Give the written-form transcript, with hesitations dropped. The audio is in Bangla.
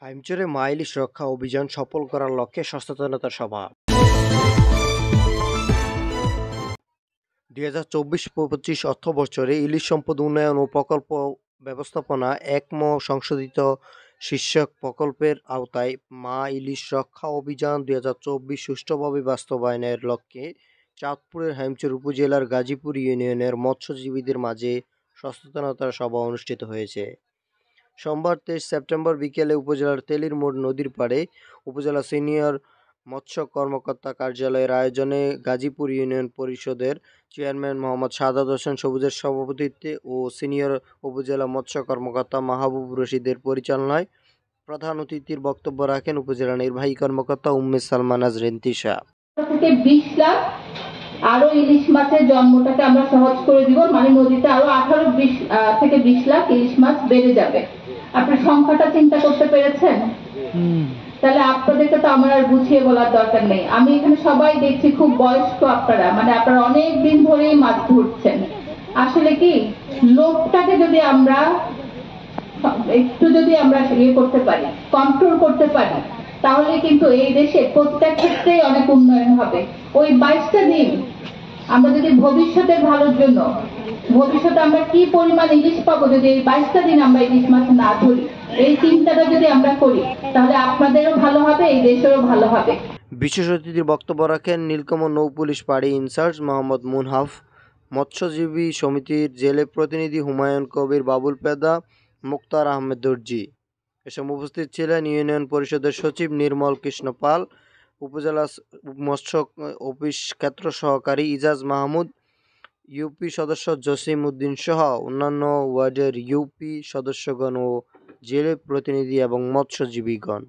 হাইমচরে মা ইলিশ রক্ষা অভিযান সফল করার লক্ষ্যে সচেতনতা সভা। 2024-25 অর্থবছরে ইলিশ সম্পদ উন্নয়ন ও প্রকল্প ব্যবস্থাপনা একম সংশোধিত শীর্ষক প্রকল্পের আওতায় মা ইলিশ রক্ষা অভিযান 2024 সুষ্ঠুভাবে বাস্তবায়নের লক্ষ্যে চাঁদপুরের হাইমচর উপজেলার গাজীপুর ইউনিয়নের মৎস্যজীবীদের মাঝে সচেতনতা সভা অনুষ্ঠিত হয়েছে। সোমবার 23 সেপ্টেম্বর বিকেলে উপজেলার তেলির মোড় নদীর পাড়ে উপজেলা সিনিয়র মৎস্য কর্মকর্তা কার্যালয়ের আয়োজনে গাজীপুর ইউনিয়ন পরিষদের চেয়ারম্যান মোহাম্মদ সাদাত হোসেন সবুজের সভাপতিত্বে ও সিনিয়র উপজেলা মৎস্য কর্মকর্তা মাহবুব রশিদের পরিচালনায় প্রধান অতিথির বক্তব্য রাখেন উপজেলা নির্বাহী কর্মকর্তা উম্মে সালমা নাজরিন তিশা। 20 লাখ আরো ইলিশ মাছের জন্মটাকে আমরা সহজ করে দিব, মানে নদীতে আরো 18 থেকে 20 লাখ ইলিশ মাছ বেড়ে যাবে। আপনি সংখ্যাটা চিন্তা করতে পেরেছেন? তাহলে আপনাদেরকে তো আমার আর বুঝিয়ে বলার দরকার নেই। আমি এখানে সবাই দেখছি খুব বয়স্ক আপনারা, মানে আপনারা অনেক দিন ধরেই মাছ ধরছেন। আসলে কি লোভটাকে যদি আমরা একটু করতে পারি, কন্ট্রোল করতে পারি, তাহলে কিন্তু এই দেশে প্রত্যেক ক্ষেত্রেই অনেক উন্নয়ন হবে। ওই 22টা দিন আমরা যদি ভবিষ্যতের ভালোর জন্য, ভবিষ্যতে আমরা কি পরিমাণ ইলিশ পাবো যদি এই 22টা দিন আমরা ইলিশ মাছ না ধরি, এই চিন্তাটা যদি আমরা করি, তাহলে আপনাদেরও ভালো হবে, এই দেশেরও ভালো হবে। বিশেষ অতিথির বক্তব্য রাখেন নীলকমল নৌপুলিশ পাড়ি ইনচার্জ মোহাম্মদ মুনহাফ, মৎস্যজীবী সমিতির জেলে প্রতিনিধি হুমায়ুন কবির বাবুল পেদা, মুক্তার আহমেদ দর্জি। এসব উপস্থিত ছিলেন ইউনিয়ন পরিষদের সচিব নির্মল কৃষ্ণ পাল, উপজেলা মৎস্য অফিস ক্ষেত্র সহকারী ইজাজ মাহমুদ, ইউপি সদস্য জসিম উদ্দিন সহ অন্যান্য ওয়ার্ডের ইউপি সদস্যগণ ও জেলে প্রতিনিধি এবং মৎস্যজীবীগণ।